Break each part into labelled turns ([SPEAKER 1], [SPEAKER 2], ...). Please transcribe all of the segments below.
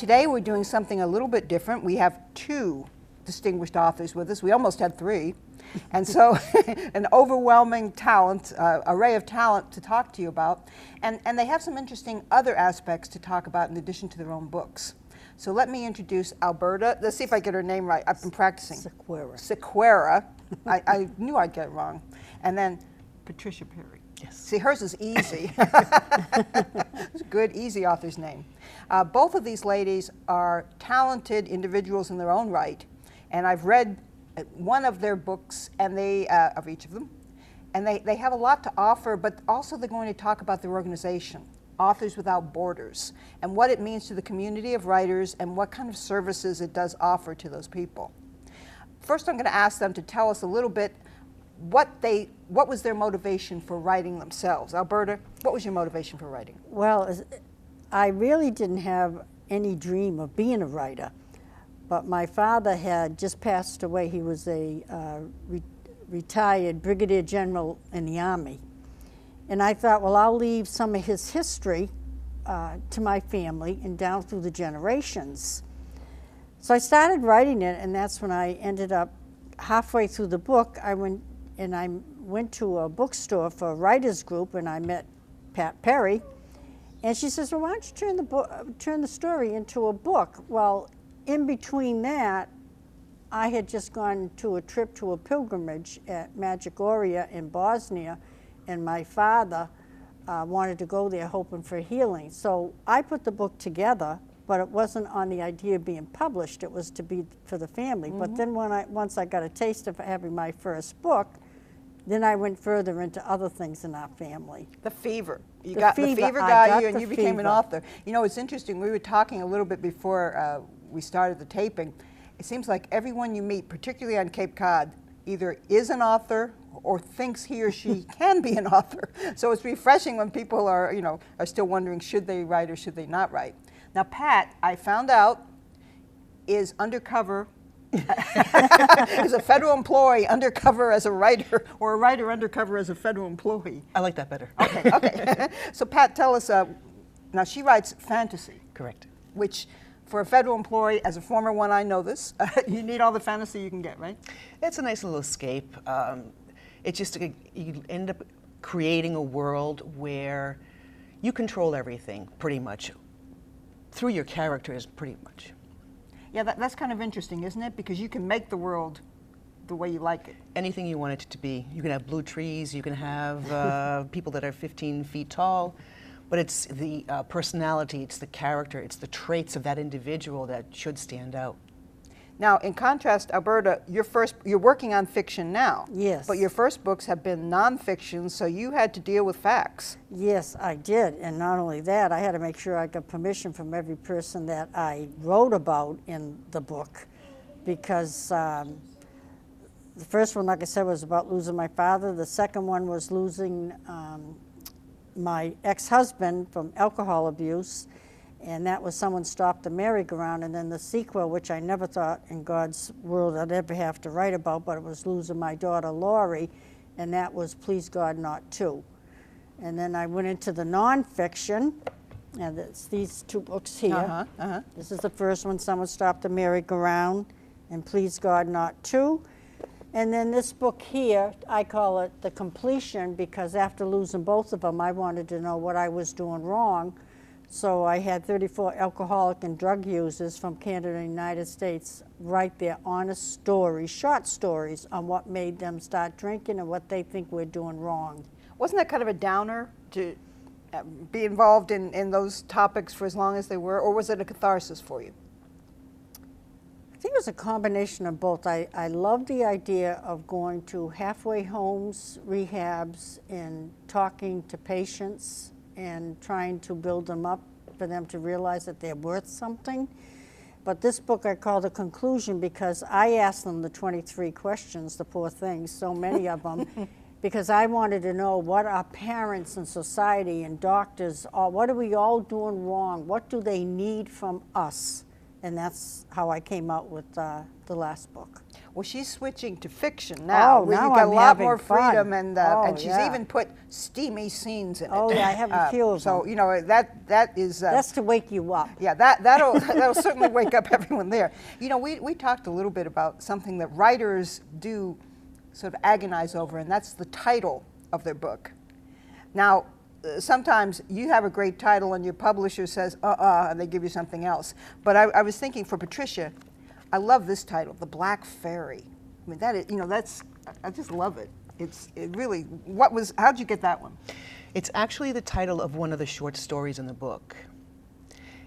[SPEAKER 1] today we're doing something a little bit different. We have two distinguished authors with us. We almost had three. And so an overwhelming talent, array of talent to talk to you about. And they have some interesting other aspects to talk about in addition to their own books. So let me introduce Alberta. Let's see if I get her name right. I've been practicing.
[SPEAKER 2] Sequeira.
[SPEAKER 1] Sequeira. I knew I'd get it wrong. And then Patricia Perry.
[SPEAKER 2] Yes.
[SPEAKER 1] See, hers is easy. It's a good, easy author's name. Both of these ladies are talented individuals in their own right. And I've read one of their books, and of each of them, and they have a lot to offer, but also they're going to talk about their organization, Authors Without Borders, and what it means to the community of writers and what kind of services it does offer to those people. First, I'm going to ask them to tell us a little bit what was their motivation for writing themselves. Alberta, what was your motivation for writing?
[SPEAKER 2] Well, I really didn't have any dream of being a writer. But my father had just passed away. He was a retired brigadier general in the Army. And I thought, well, I'll leave some of his history to my family and down through the generations. So I started writing it, and that's when I ended up halfway through the book. I went to a bookstore for a writers group, and I met Pat Perry. And she says, well, why don't you turn the story into a book? Well, in between that, I had just gone to a trip to a pilgrimage at Medjugorje in Bosnia, and my father wanted to go there hoping for healing. So I put the book together, but it wasn't on the idea of being published. It was to be for the family. Mm-hmm. But then once I got a taste of having my first book, then I went further into other things in our family.
[SPEAKER 1] The fever. The fever got you, and you became an author. You know, it's interesting. We were talking a little bit before we started the taping. It seems like everyone you meet, particularly on Cape Cod, either is an author or thinks he or she can be an author. So it's refreshing when people are still wondering, should they write or should they not write? Now, Pat, I found out, is undercover, is a federal employee undercover as a writer, or a writer undercover as a federal employee.
[SPEAKER 3] I like that better.
[SPEAKER 1] Okay. So Pat, tell us, now she writes fantasy.
[SPEAKER 3] Correct.
[SPEAKER 1] Which, for a federal employee, as a former one, I know this, you need all the fantasy you can get, right?
[SPEAKER 3] It's a nice little escape. It's just, you end up creating a world where you control everything, pretty much, through your characters, pretty much.
[SPEAKER 1] Yeah, that's kind of interesting, isn't it? Because you can make the world the way you like it.
[SPEAKER 3] Anything you want it to be. You can have blue trees, you can have people that are 15 feet tall, but it's the personality, it's the character, it's the traits of that individual that should stand out.
[SPEAKER 1] Now, in contrast, Alberta, you're working on fiction now.
[SPEAKER 2] Yes.
[SPEAKER 1] But your first books have been nonfiction, so you had to deal with facts.
[SPEAKER 2] Yes, I did. And not only that, I had to make sure I got permission from every person that I wrote about in the book, because the first one, like I said, was about losing my father. The second one was losing my ex-husband from alcohol abuse, and that was Someone Stopped the Merry-Go-Round. And then the sequel, which I never thought in God's world I'd ever have to write about, but it was losing my daughter Lori, and that was Please God Not To. And then I went into the nonfiction, and it's these two books here. This is the first one, Someone Stopped the Merry-Go-Round, and Please God Not To. And then this book here, I call it The Completion, because after losing both of them, I wanted to know what I was doing wrong. So I had 34 alcoholic and drug users from Canada and the United States write their honest stories, short stories, on what made them start drinking and what they think we're doing wrong.
[SPEAKER 1] Wasn't that kind of a downer to be involved in those topics for as long as they were, or was it a catharsis for you?
[SPEAKER 2] I think it was a combination of both. I loved the idea of going to halfway homes, rehabs, and talking to patients and trying to build them up for them to realize that they're worth something. But this book I call The Conclusion, because I asked them the 23 questions, the poor things, so many of them, because I wanted to know what our parents and society and doctors, what are we all doing wrong? What do they need from us? And that's how I came out with the last book.
[SPEAKER 1] Well, she's switching to fiction now,
[SPEAKER 2] Oh,
[SPEAKER 1] where
[SPEAKER 2] now
[SPEAKER 1] you've got
[SPEAKER 2] I'm
[SPEAKER 1] a lot
[SPEAKER 2] having
[SPEAKER 1] more
[SPEAKER 2] fun.
[SPEAKER 1] freedom, and
[SPEAKER 2] Oh,
[SPEAKER 1] she's
[SPEAKER 2] yeah.
[SPEAKER 1] even put steamy scenes in it.
[SPEAKER 2] Oh, yeah, I have a few of
[SPEAKER 1] So
[SPEAKER 2] them.
[SPEAKER 1] you know that is.
[SPEAKER 2] That's to wake you up.
[SPEAKER 1] Yeah, that'll certainly wake up everyone there. You know, we talked a little bit about something that writers do sort of agonize over, and that's the title of their book. Now, sometimes you have a great title and your publisher says, and they give you something else. But I was thinking for Patricia, I love this title, The Black Fairy. I mean, that is, you know, I just love it. It really, how'd you get that one?
[SPEAKER 3] It's actually the title of one of the short stories in the book.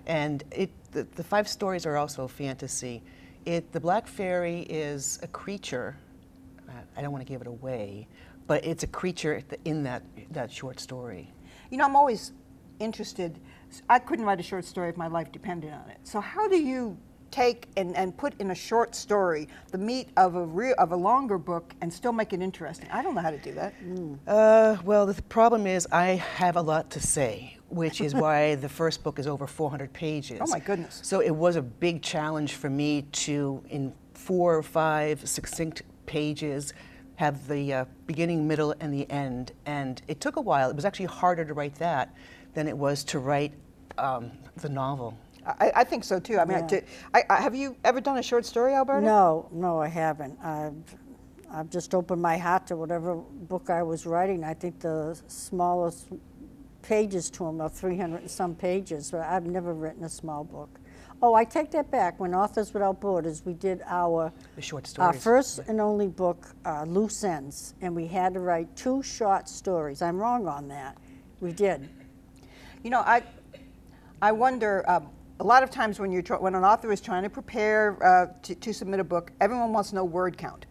[SPEAKER 3] And the 5 stories are also fantasy. The Black Fairy is a creature, I don't want to give it away, but it's a creature in that short story.
[SPEAKER 1] You know, I'm always interested. I couldn't write a short story if my life depended on it. So how do you take and put in a short story the meat of a longer book and still make it interesting? I don't know how to do that.
[SPEAKER 3] Well, the problem is I have a lot to say, which is why the first book is over 400 pages.
[SPEAKER 1] Oh my goodness.
[SPEAKER 3] So it was a big challenge for me to, in 4 or 5 succinct pages, have the beginning, middle, and the end. And it took a while. It was actually harder to write that than it was to write the novel.
[SPEAKER 1] I think so too. I mean, have you ever done a short story, Alberta?
[SPEAKER 2] No, I haven't. I've just opened my heart to whatever book I was writing. I think the smallest pages to them are 300 and some pages. But I've never written a small book. Oh, I take that back. When Authors Without Borders, we did the
[SPEAKER 3] short
[SPEAKER 2] our
[SPEAKER 3] stories.
[SPEAKER 2] first and only book, Loose Ends, and we had to write 2 short stories. I'm wrong on that. We did.
[SPEAKER 1] You know, I wonder. A lot of times when an author is trying to prepare to submit a book, everyone wants to know word count,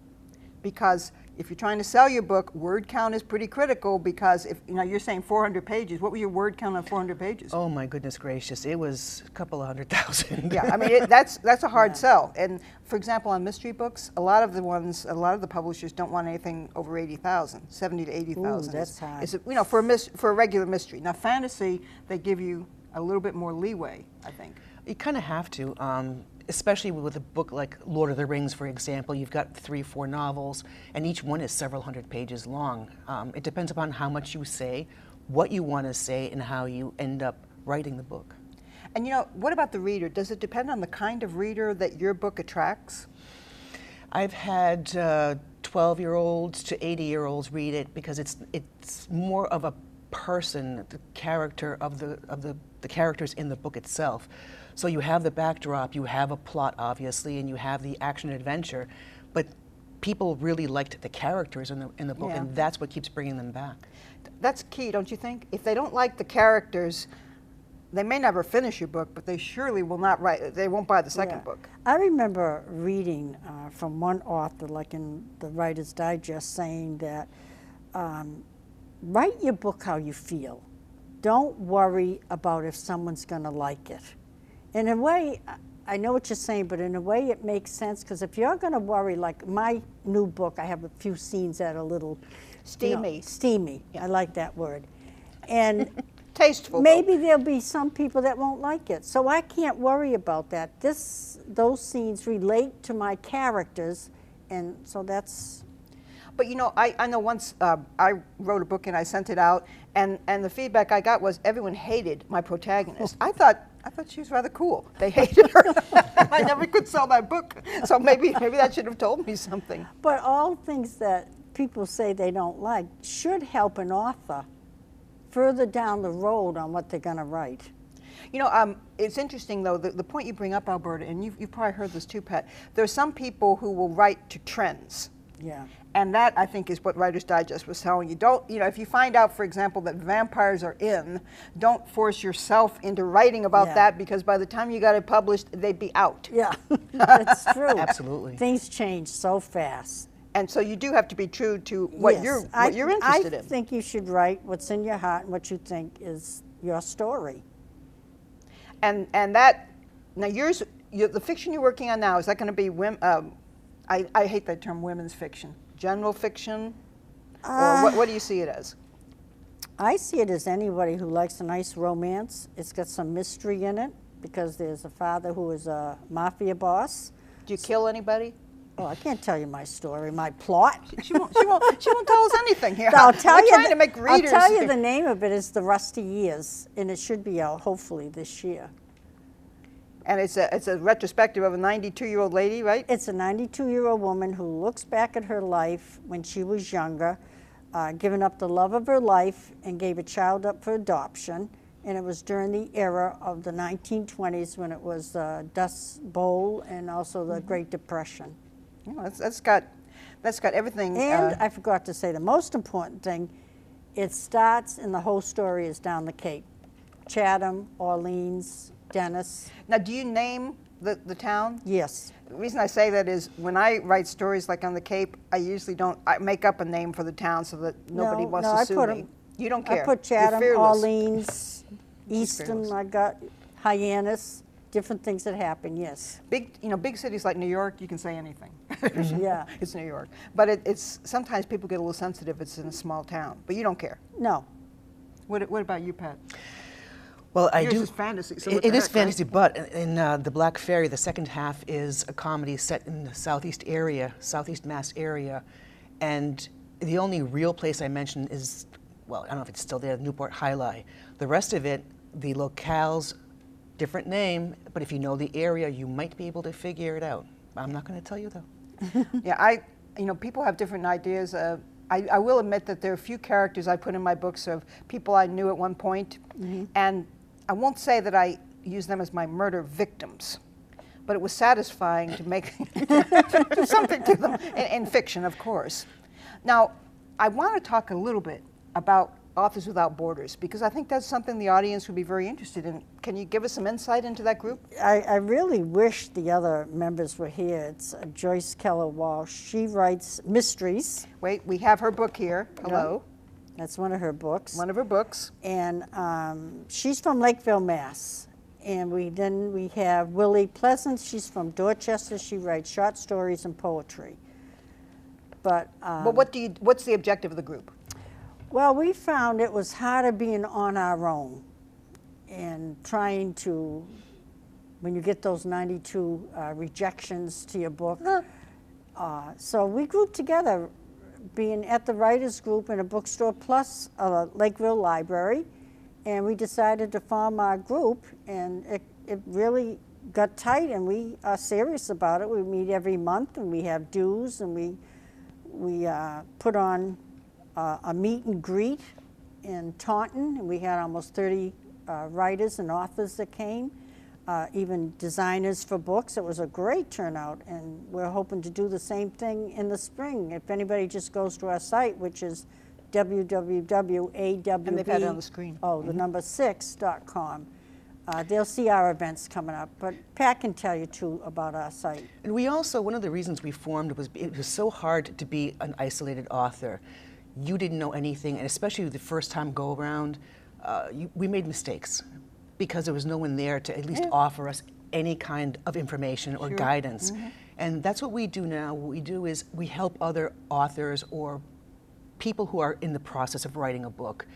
[SPEAKER 1] because if you're trying to sell your book, word count is pretty critical. Because if you're saying 400 pages, what was your word count on 400 pages?
[SPEAKER 3] Oh my goodness gracious! It was a couple of 100,000.
[SPEAKER 1] Yeah, I mean that's a hard sell. And for example, on mystery books, a lot of the publishers don't want anything over 80,000, 70 to 80,000.
[SPEAKER 2] Ooh, that's high.
[SPEAKER 1] For a regular mystery. Now fantasy, they give you a little bit more leeway, I think.
[SPEAKER 3] You kind of have to, especially with a book like Lord of the Rings, for example. You've got 3 or 4 novels, and each one is several hundred pages long. It depends upon how much you say, what you want to say, and how you end up writing the book.
[SPEAKER 1] And what about the reader? Does it depend on the kind of reader that your book attracts?
[SPEAKER 3] I've had 12-year-olds to 80-year-olds read it because it's more of a person, the character of the characters in the book itself. So you have the backdrop, you have a plot, obviously, and you have the action adventure, but people really liked the characters in the book,
[SPEAKER 1] Yeah.
[SPEAKER 3] and that's what keeps bringing them back.
[SPEAKER 1] That's key, don't you think? If they don't like the characters, they may never finish your book, but they surely will not write. They won't buy the second
[SPEAKER 2] Yeah.
[SPEAKER 1] book.
[SPEAKER 2] I remember reading from one author, like in the Writer's Digest, saying that write your book how you feel. Don't worry about if someone's going to like it. In a way, I know what you're saying, but in a way it makes sense, because if you're going to worry, like my new book, I have a few scenes that are a little
[SPEAKER 1] Steamy.
[SPEAKER 2] Steamy. I like that word. And
[SPEAKER 1] Tasteful.
[SPEAKER 2] maybe there'll be some people that won't like it. So I can't worry about that. Those scenes relate to my characters, and so that's...
[SPEAKER 1] But I know once I wrote a book and I sent it out, and the feedback I got was everyone hated my protagonist. I thought she was rather cool. They hated her. I never could sell my book, so maybe that should have told me something.
[SPEAKER 2] But all things that people say they don't like should help an author further down the road on what they're going to write.
[SPEAKER 1] It's interesting though, the point you bring up, Alberta, and you've probably heard this too, Pat. There are some people who will write to trends.
[SPEAKER 2] Yeah.
[SPEAKER 1] And that, I think, is what Writer's Digest was telling you. Don't, if you find out, for example, that vampires are in, don't force yourself into writing about
[SPEAKER 2] Yeah.
[SPEAKER 1] that, because by the time you got it published, they'd be out.
[SPEAKER 2] Yeah, that's true.
[SPEAKER 3] Absolutely.
[SPEAKER 2] Things change so fast.
[SPEAKER 1] And so you do have to be true to what
[SPEAKER 2] Yes,
[SPEAKER 1] you're interested
[SPEAKER 2] I
[SPEAKER 1] in.
[SPEAKER 2] think you should write what's in your heart and what you think is your story.
[SPEAKER 1] And that, now the fiction you're working on now, is that going to be I hate that term, women's fiction. General fiction? Or what do you see it as?
[SPEAKER 2] I see it as anybody who likes a nice romance. It's got some mystery in it, because there's a father who is a mafia boss.
[SPEAKER 1] Do you kill anybody?
[SPEAKER 2] Oh, I can't tell you my story, my plot.
[SPEAKER 1] She won't tell us anything here.
[SPEAKER 2] I'll tell
[SPEAKER 1] We're
[SPEAKER 2] you.
[SPEAKER 1] trying to make readers.
[SPEAKER 2] I'll tell you the name of it is The Rusty Years, and it should be out hopefully this year.
[SPEAKER 1] And it's a retrospective of a 92-year-old lady, right?
[SPEAKER 2] It's a 92-year-old woman who looks back at her life when she was younger, giving up the love of her life and gave a child up for adoption. And it was during the era of the 1920s when it was the Dust Bowl and also the Great Depression.
[SPEAKER 1] Well, that's got everything.
[SPEAKER 2] And I forgot to say the most important thing, it starts and the whole story is down the Cape. Chatham, Orleans, Dennis.
[SPEAKER 1] Now, do you name the town?
[SPEAKER 2] Yes.
[SPEAKER 1] The reason I say that is when I write stories like on the Cape, I usually I make up a name for the town so that nobody wants to sue me. You don't care.
[SPEAKER 2] I put
[SPEAKER 1] You're
[SPEAKER 2] Chatham,
[SPEAKER 1] fearless.
[SPEAKER 2] Orleans, Easton,
[SPEAKER 1] fearless.
[SPEAKER 2] I got Hyannis, different things that happen, yes.
[SPEAKER 1] Big cities like New York, you can say anything.
[SPEAKER 2] Yeah.
[SPEAKER 1] It's New York. But it's sometimes people get a little sensitive. It's in a small town, but you don't care.
[SPEAKER 2] No.
[SPEAKER 1] What about you, Pat?
[SPEAKER 3] Well, I
[SPEAKER 1] Yours
[SPEAKER 3] do.
[SPEAKER 1] is fantasy. So
[SPEAKER 3] It is fantasy, but in The Black Fairy, the second half is a comedy set in the Southeast Mass area, and the only real place I mention is, well, I don't know if it's still there, Newport High. The rest of it, the locales, different name, but if you know the area, you might be able to figure it out. I'm not going to tell you though.
[SPEAKER 1] Yeah, people have different ideas. I will admit that there are a few characters I put in my books of people I knew at one point, and I won't say that I use them as my murder victims, but it was satisfying to make do something to them in fiction, of course. Now, I want to talk a little bit about Authors Without Borders because I think that's something the audience would be very interested in. Can you give us some insight into that group?
[SPEAKER 2] I really wish the other members were here. It's Joyce Keller Walsh. She writes mysteries.
[SPEAKER 1] Wait, we have her book here. Hello.
[SPEAKER 2] That's one of her books.
[SPEAKER 1] One of her books.
[SPEAKER 2] And she's from Lakeville, Mass. And we have Willie Pleasant. She's from Dorchester. She writes short stories and poetry. But
[SPEAKER 1] what's the objective of the group?
[SPEAKER 2] well, we found it was harder being on our own and trying to, when you get those 92 rejections to your book. So we grouped together, being at the writers group in a bookstore plus a Lakeville library, and we decided to form our group, and it really got tight, and we are serious about it. We meet every month, and we have dues, and we put on a meet and greet in Taunton, and we had almost 30 writers and authors that came, even designers for books. It was a great turnout, and we're hoping to do the same thing in the spring. If anybody just goes to our site, which is www.awb,
[SPEAKER 1] And they've had it on the screen.
[SPEAKER 2] the number 6.com. They'll see our events coming up, but Pat can tell you too about our site.
[SPEAKER 3] And we also, one of the reasons we formed was it was so hard to be an isolated author. You didn't know anything, and especially the first time go around, we made mistakes because there was no one there to at least offer us any kind of information or guidance. And that's what we do now. What we do is we help other authors or people who are in the process of writing a book.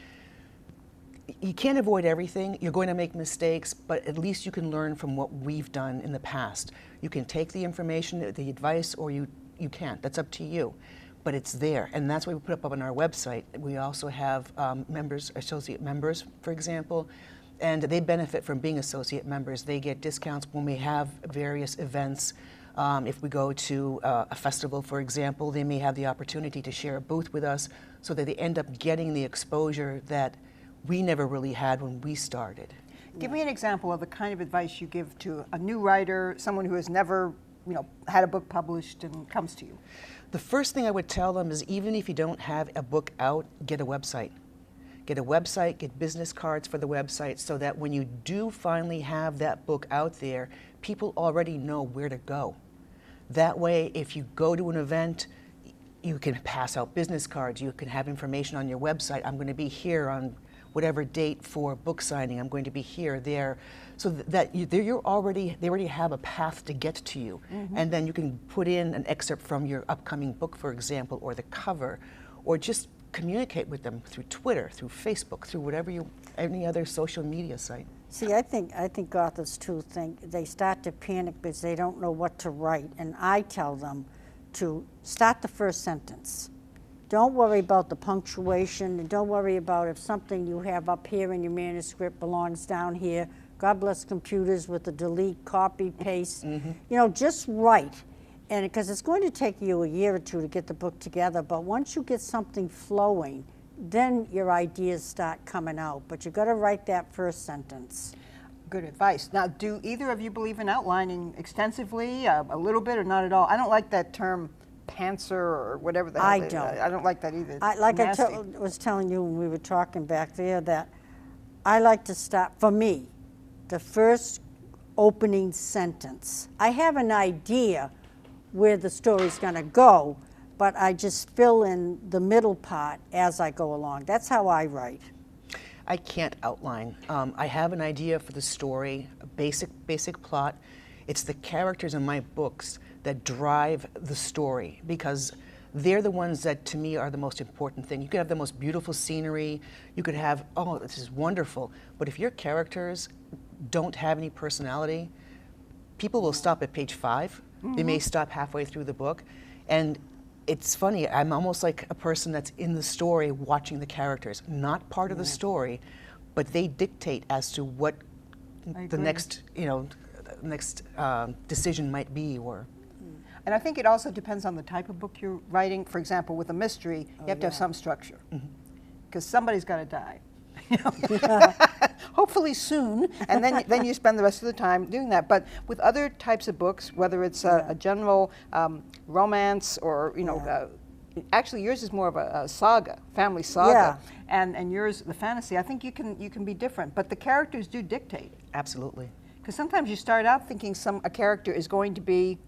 [SPEAKER 3] You can't avoid everything. You're going to make mistakes, but at least you can learn from what we've done in the past. You can take the information, the advice, or you can't. That's up to you. But it's there, and that's what we put up on our website. We also have members, associate members, for example, and they benefit from being associate members. They get discounts when we have various events. If we go to a festival, for example, they may have the opportunity to share a booth with us so that they end up getting the exposure that we never really had when we started.
[SPEAKER 1] Give me an example of the kind of advice you give to a new writer, someone who has never, had a book published and comes to you.
[SPEAKER 3] The first thing I would tell them is even if you don't have a book out, get a website. Get a website, get business cards for the website so that when you do finally have that book out there, people already know where to go. That way, if you go to an event, you can pass out business cards, you can have information on your website. I'm going to be here on whatever date for book signing. I'm going to be here, there, so that they already have a path to get to you. And then you can put in an excerpt from your upcoming book, for example, or the cover, or just communicate with them through Twitter, through Facebook, through any other social media site.
[SPEAKER 2] See, I think authors too they start to panic because they don't know what to write, and I tell them, to start the first sentence. Don't worry about the punctuation, and don't worry about if something you have up here in your manuscript belongs down here. God bless computers with the delete, copy, paste. You know, just write. And because it's going to take you a year or two to get the book together, but once you get something flowing, then your ideas start coming out. But you've got to write that first sentence.
[SPEAKER 1] Good advice. Now, do either of you believe in outlining extensively, a little bit, or not at all? I don't like that term pantser or whatever the hell
[SPEAKER 2] I
[SPEAKER 1] it is.
[SPEAKER 2] don't.
[SPEAKER 1] I don't like that either.
[SPEAKER 2] I, like I
[SPEAKER 1] Nasty.
[SPEAKER 2] was telling you when we were talking back there, that I like to start, for me, the first opening sentence. I have an idea where the story's going to go, but I just fill in the middle part as I go along. That's how I write.
[SPEAKER 3] I can't outline. I have an idea for the story, a basic plot. It's the characters in my books that drive the story, because they're the ones that, to me, are the most important thing. You could have the most beautiful scenery. You could have, oh, this is wonderful. But if your characters don't have any personality, people will stop at page 5. They may stop halfway through the book. And it's funny, I'm almost like a person that's in the story watching the characters, not part of the story, but they dictate as to what
[SPEAKER 1] I
[SPEAKER 3] the
[SPEAKER 1] agree.
[SPEAKER 3] next, decision might be, or
[SPEAKER 1] And I think it also depends on the type of book you're writing. For example, with a mystery, you have to have some structure, because somebody's got to die. You know? Hopefully soon, and then you spend the rest of the time doing that. But with other types of books, whether it's a general romance or actually yours is more of a saga, family saga, and yours the fantasy. I think you can be different, but the characters do dictate.
[SPEAKER 3] absolutely.
[SPEAKER 1] Because sometimes you start out thinking a character is going to be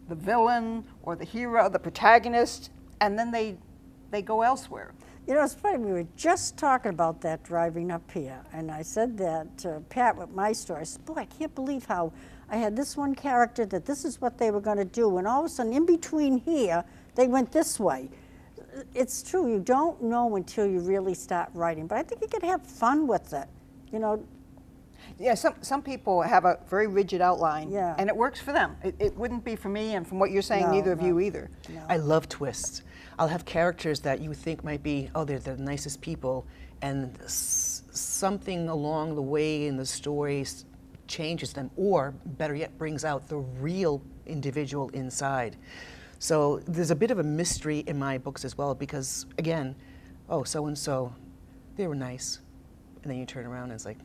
[SPEAKER 1] the villain or the hero, the protagonist, and then they go elsewhere.
[SPEAKER 2] You know, it's funny, we were just talking about that driving up here, and I said that to Pat with my story. I said, boy, I can't believe how I had this one character that this is what they were going to do, and all of a sudden, in between here, they went this way. It's true, you don't know until you really start writing, but I think you can have fun with it, you know.
[SPEAKER 1] Yeah, some people have a very rigid outline,
[SPEAKER 2] Yeah.
[SPEAKER 1] and it works for them. It wouldn't be for me, and from what you're saying,
[SPEAKER 2] No,
[SPEAKER 1] neither of
[SPEAKER 2] no.
[SPEAKER 1] you either.
[SPEAKER 2] No.
[SPEAKER 3] I love twists. I'll have characters that you think might be, oh, they're the nicest people, and something along the way in the story changes them, or better yet, brings out the real individual inside. So there's a bit of a mystery in my books as well, because again, oh, so-and-so, they were nice. And then you turn around and it's like,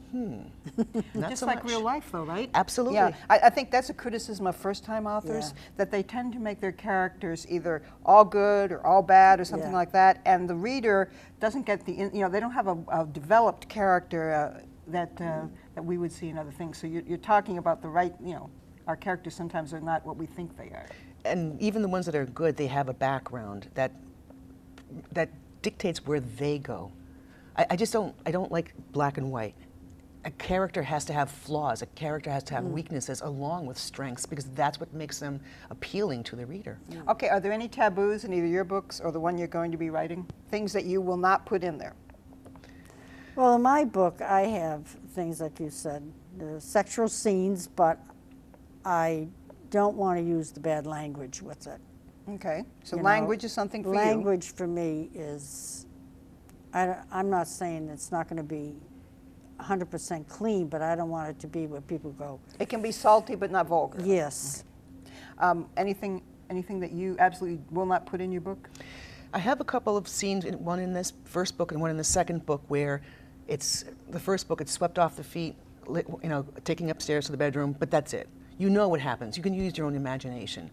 [SPEAKER 3] not
[SPEAKER 1] Just
[SPEAKER 3] so
[SPEAKER 1] like
[SPEAKER 3] much.
[SPEAKER 1] real life, though, right?
[SPEAKER 3] Absolutely.
[SPEAKER 1] Yeah, I think that's a criticism of first-time authors,
[SPEAKER 2] Yeah.
[SPEAKER 1] that they tend to make their characters either all good or all bad or something
[SPEAKER 2] Yeah.
[SPEAKER 1] like that, and the reader doesn't get they don't have a developed character that we would see in other things. So you're talking about the right, our characters sometimes are not what we think they are.
[SPEAKER 3] And even the ones that are good, they have a background that dictates where they go. I don't like black and white. A character has to have flaws. A character has to have weaknesses along with strengths, because that's what makes them appealing to the reader.
[SPEAKER 1] Okay, are there any taboos in either your books or the one you're going to be writing? Things that you will not put in there?
[SPEAKER 2] Well, in my book, I have things like you said, the sexual scenes, but I don't want to use the bad language with it.
[SPEAKER 1] Okay, so
[SPEAKER 2] You know,
[SPEAKER 1] language is something for you.
[SPEAKER 2] Language for me is, I'm not saying it's not going to be 100% clean, but I don't want it to be where people go,
[SPEAKER 1] It can be salty but not vulgar.
[SPEAKER 2] yes.
[SPEAKER 1] Anything that you absolutely will not put in your book?
[SPEAKER 3] I have a couple of scenes, one in this first book and one in the second book, where the first book, it's swept off the feet, taking upstairs to the bedroom, but that's it. You know what happens. You can use your own imagination.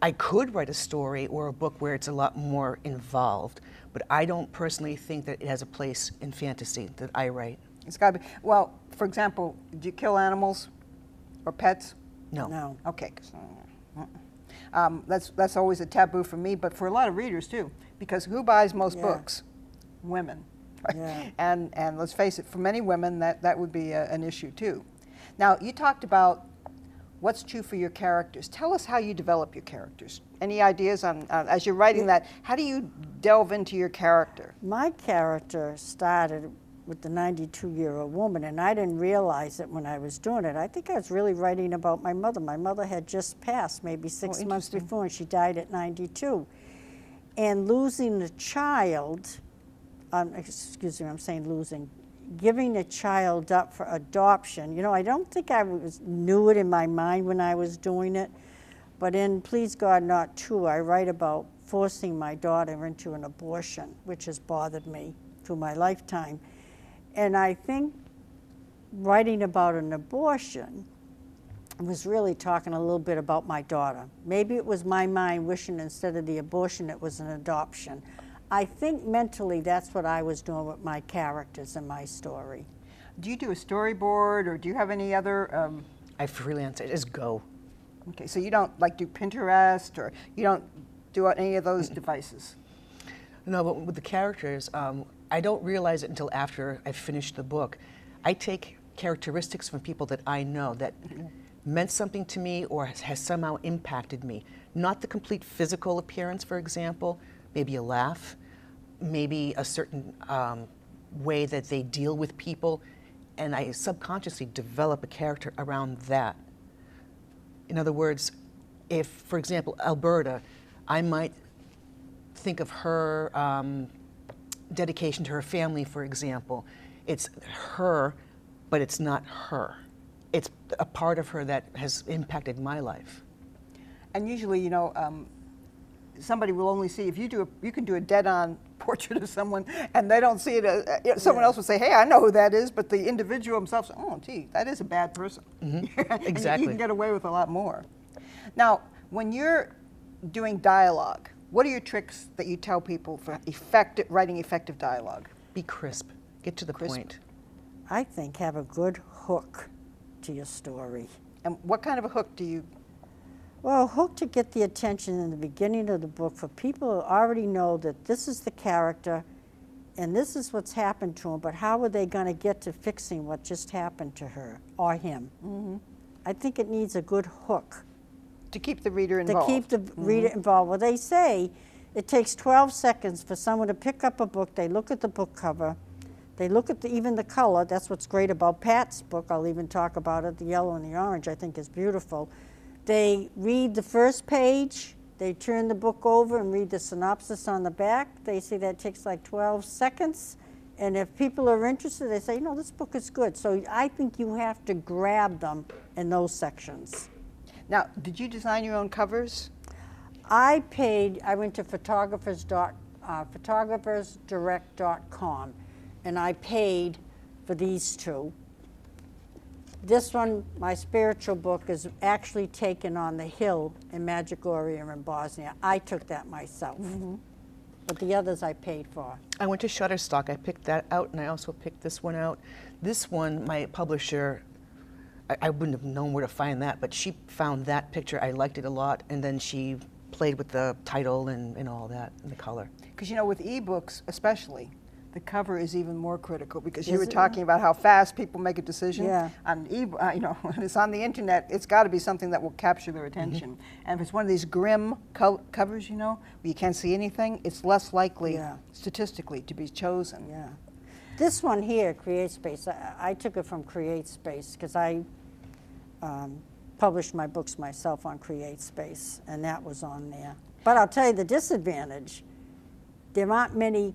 [SPEAKER 3] I could write a story or a book where it's a lot more involved, but I don't personally think that it has a place in fantasy that I write.
[SPEAKER 1] It's got to be. Well, for example, do you kill animals or pets?
[SPEAKER 3] No.
[SPEAKER 2] No.
[SPEAKER 1] Okay. That's always a taboo for me, but for a lot of readers too, because who buys most
[SPEAKER 2] Yeah.
[SPEAKER 1] books? Women. Right?
[SPEAKER 2] Yeah.
[SPEAKER 1] And let's face it, for many women, that would be an issue too. Now, you talked about what's true for your characters. Tell us how you develop your characters. Any ideas on, as you're writing that, how do you delve into your character?
[SPEAKER 2] My character started with the 92-year-old woman, and I didn't realize it when I was doing it. I think I was really writing about my mother. My mother had just passed, maybe 6 months
[SPEAKER 1] interesting.
[SPEAKER 2] before, and she died at 92. And losing a child, excuse me, I'm saying losing, giving a child up for adoption, you know, I don't think I knew it in my mind when I was doing it, but in Please God Not True, I write about forcing my daughter into an abortion, which has bothered me through my lifetime. And I think writing about an abortion was really talking a little bit about my daughter. Maybe it was my mind wishing instead of the abortion it was an adoption. I think mentally that's what I was doing with my characters in my story.
[SPEAKER 1] Do you do a storyboard, or do you have any other?
[SPEAKER 3] I freelance. I just go.
[SPEAKER 1] Okay, so you don't like do Pinterest, or you don't do any of those devices?
[SPEAKER 3] No, but with the characters, I don't realize it until after I've finished the book. I take characteristics from people that I know that meant something to me or has somehow impacted me. Not the complete physical appearance, for example, maybe a laugh, maybe a certain way that they deal with people, and I subconsciously develop a character around that. In other words, if, for example, Alberta, I might think of her dedication to her family, for example. It's her, but it's not her. It's a part of her that has impacted my life.
[SPEAKER 1] And usually, you know, somebody will only see if you do. You can do a dead-on portrait of someone, and they don't see it. Someone else will say, "Hey, I know who that is," but the individual himself says, "Oh, gee, that is a bad person." And
[SPEAKER 3] Exactly.
[SPEAKER 1] you can get away with a lot more. Now, when you're doing dialogue, what are your tricks that you tell people for writing effective dialogue?
[SPEAKER 3] Be crisp. Get to the
[SPEAKER 1] Crisp.
[SPEAKER 3] point.
[SPEAKER 2] I think have a good hook to your story.
[SPEAKER 1] And what kind of a hook do you?
[SPEAKER 2] Well, a hook to get the attention in the beginning of the book for people who already know that this is the character and this is what's happened to him, but how are they going to get to fixing what just happened to her or him? Mm-hmm. I think it needs a good hook.
[SPEAKER 1] To keep the reader involved.
[SPEAKER 2] To keep the reader involved. Well, they say it takes 12 seconds for someone to pick up a book, they look at the book cover, they look at even the color. That's what's great about Pat's book. I'll even talk about it. The yellow and the orange I think is beautiful. They read the first page, they turn the book over and read the synopsis on the back. They say that takes like 12 seconds. And if people are interested, they say, you know, this book is good. So I think you have to grab them in those sections.
[SPEAKER 1] Now, did you design your own covers?
[SPEAKER 2] I went to photographersdirect.com, and I paid for these two. This one, my spiritual book, is actually taken on the hill in Medjugorje in Bosnia. I took that myself, but the others I paid for.
[SPEAKER 3] I went to Shutterstock. I picked that out, and I also picked this one out. This one, my publisher, I wouldn't have known where to find that, but she found that picture. I liked it a lot, and then she played with the title and all that, and the color.
[SPEAKER 1] Because, you know, with ebooks especially, the cover is even more critical, because you
[SPEAKER 2] Is
[SPEAKER 1] were
[SPEAKER 2] it?
[SPEAKER 1] talking about how fast people make a decision.
[SPEAKER 2] Yeah.
[SPEAKER 1] On you know, when it's on the internet, it's got to be something that will capture their attention. And if it's one of these grim covers, you know, where you can't see anything, it's less likely,
[SPEAKER 2] Yeah.
[SPEAKER 1] statistically, to be chosen.
[SPEAKER 2] Yeah. This one here, CreateSpace, I took it from CreateSpace because I published my books myself on CreateSpace, and that was on there. But I'll tell you the disadvantage, there aren't many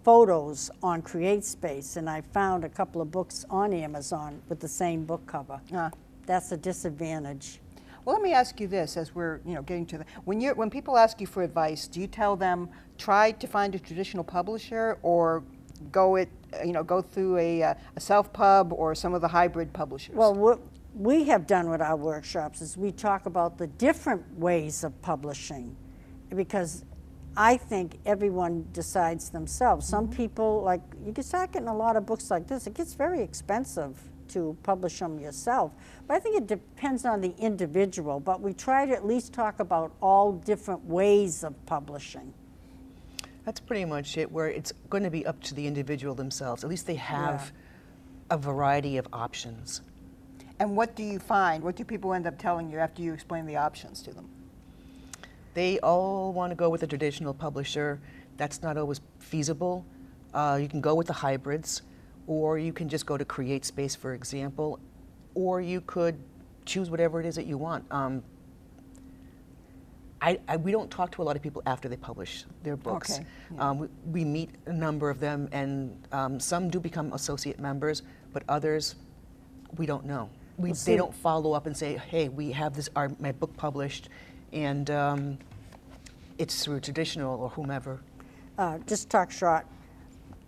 [SPEAKER 2] photos on CreateSpace, and I found a couple of books on Amazon with the same book cover. That's a disadvantage.
[SPEAKER 1] Well, let me ask you this, as we're getting to the when people ask you for advice, do you tell them try to find a traditional publisher, or go through a self-pub or some of the hybrid publishers?
[SPEAKER 2] Well, what we have done with our workshops is we talk about the different ways of publishing, because I think everyone decides themselves. Some people, like, you can start getting a lot of books like this. It gets very expensive to publish them yourself. But I think it depends on the individual. But we try to at least talk about all different ways of publishing.
[SPEAKER 3] That's pretty much it, where it's going to be up to the individual themselves. At least they have a variety of options.
[SPEAKER 1] And what do you find? What do people end up telling you after you explain the options to them?
[SPEAKER 3] They all want to go with a traditional publisher. That's not always feasible. You can go with the hybrids, or you can just go to CreateSpace, for example, or you could choose whatever it is that you want. We don't talk to a lot of people after they publish their books.
[SPEAKER 1] Okay, yeah.
[SPEAKER 3] We meet a number of them, and some do become associate members, but others we don't know. They don't follow up and say, hey, we have my book published, and it's through Traditional or whomever.
[SPEAKER 2] Just talk short.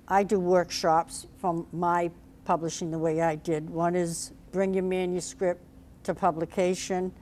[SPEAKER 2] I do workshops from my publishing the way I did. One is bring your manuscript to publication.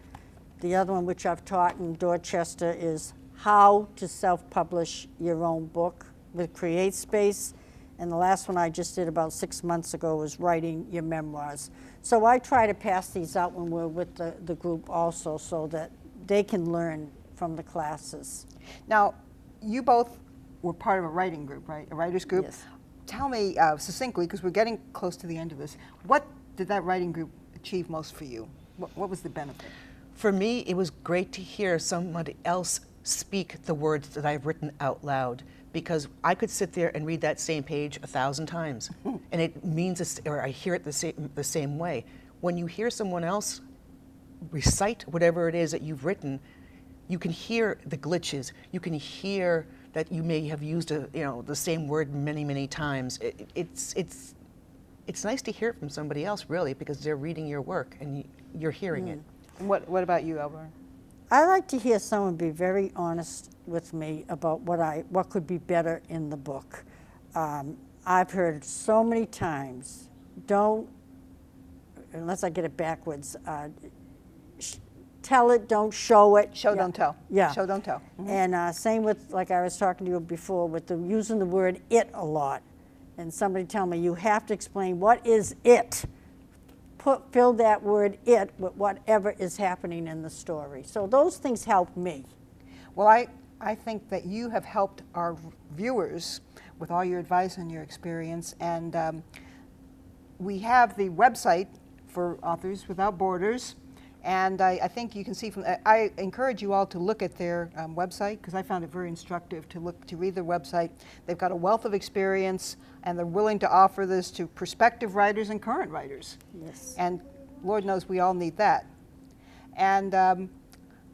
[SPEAKER 2] The other one, which I've taught in Dorchester, is how to self-publish your own book with CreateSpace. And the last one I just did about 6 months ago was writing your memoirs. So I try to pass these out when we're with the group also, so that they can learn from the classes.
[SPEAKER 1] Now, you both were part of a writing group, right? A writers group?
[SPEAKER 2] Yes.
[SPEAKER 1] Tell me succinctly, because we're getting close to the end of this, what did that writing group achieve most for you? What was the benefit?
[SPEAKER 3] For me, it was great to hear somebody else speak the words that I've written out loud, because I could sit there and read that same page 1,000 times, and it means, or I hear it the same way. When you hear someone else recite whatever it is that you've written, you can hear the glitches. You can hear that you may have used the same word many, many times. It's nice to hear it from somebody else, really, because they're reading your work and you're hearing it.
[SPEAKER 1] What about you, Albert?
[SPEAKER 2] I like to hear someone be very honest with me about what could be better in the book. I've heard so many times, unless I get it backwards, tell it, don't show it.
[SPEAKER 1] Show, don't tell.
[SPEAKER 2] Yeah.
[SPEAKER 1] Show, don't tell.
[SPEAKER 2] And same with, like I was talking to you before, with using the word it a lot. And somebody tell me, you have to explain what is it. Fill that word it with whatever is happening in the story. So those things help me.
[SPEAKER 1] Well, I think that you have helped our viewers with all your advice and your experience. And we have the website for Authors Without Borders. And I think you can see from, I encourage you all to look at their website, because I found it very instructive to read their website. They've got a wealth of experience, and they're willing to offer this to prospective writers and current writers.
[SPEAKER 2] Yes.
[SPEAKER 1] And Lord knows we all need that. And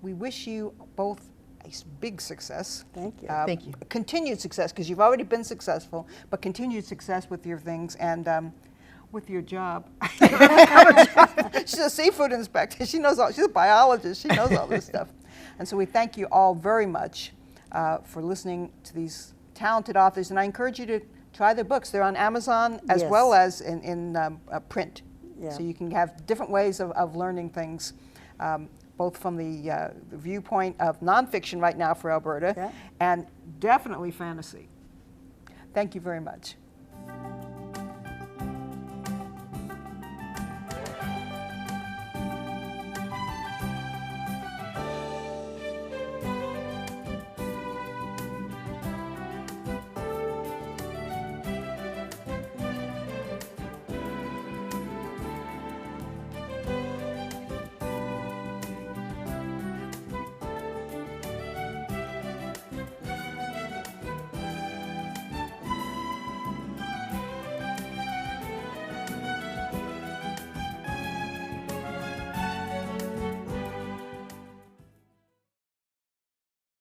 [SPEAKER 1] we wish you both a big success.
[SPEAKER 2] Thank you.
[SPEAKER 3] Thank you.
[SPEAKER 1] Continued success, because you've already been successful, but continued success with your things and with your job. She's a seafood inspector. She knows all. She's a biologist. She knows all this stuff. And so we thank you all very much for listening to these talented authors. And I encourage you to try their books. They're on Amazon as
[SPEAKER 2] Yes.
[SPEAKER 1] well as in print.
[SPEAKER 2] Yeah.
[SPEAKER 1] So you can have different ways of learning things, both from the viewpoint of nonfiction right now for Alberta,
[SPEAKER 2] Yeah.
[SPEAKER 1] and definitely fantasy. Thank you very much.